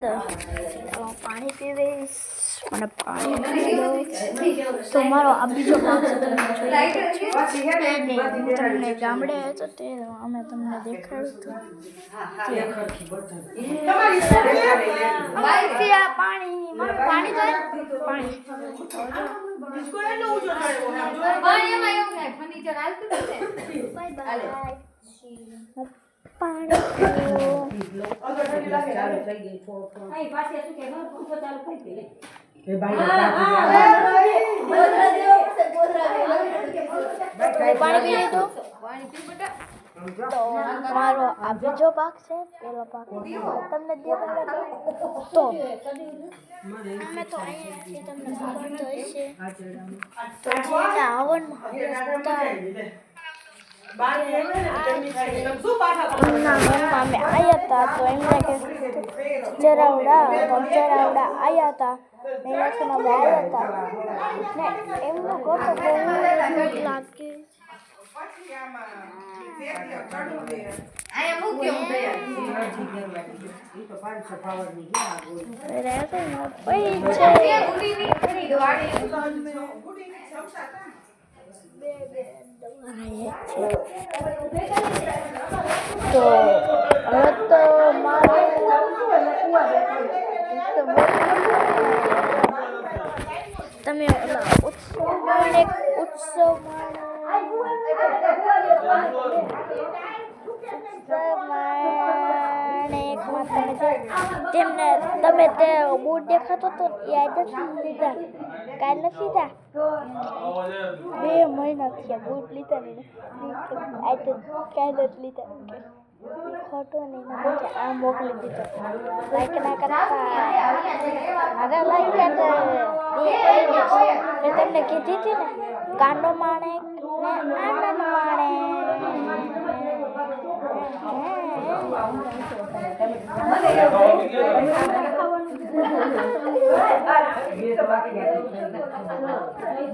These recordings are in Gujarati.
પાણી પીવીશ મને પાણી પી દો તો મારો આ બીજો ભાગ તમને ગામડે હતો તે અમે તમને દેખાડ્યું પાણી પાણી તો મારો આ બીજો ભાગ છે પેલો ભાગ તમને દેખાડો તો અમે તો અહીંયાથી તમને ખબર તો હશે તો જે આવનમાં અમે આવ્યા હતા તો એમને કે ચરાવડા આવ્યા હતા એનાથી અમે આવ્યા હતા ને એમનો ગોતો બહુ લાગે તો હવે તો મારે તમે ઉત્સવમાં તેમને તમે તે બૂટ દેખાતો તો યાદ નથી લીધા કાલ નથી લીધા 2 મહિના થયા બૂટ લીધા ને કાલ જ લીધા ખોટો નહીં આ મોકલી દીધો લાઈક ના કરતા અરે લાઈક મેં તમને કીધી હતી ને કાંડો માણેક ને આનંદ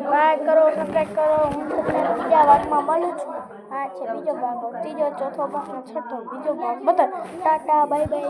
લાઈક કરો સબસ્ક્રાઇબ કરો હું તમને બીજા ભાગમાં મળું છું આ છે બીજો ભાગ ત્રીજો ચોથો ભાગ છઠ્ઠો બીજો ભાગ બધા ટાટા બાય બાય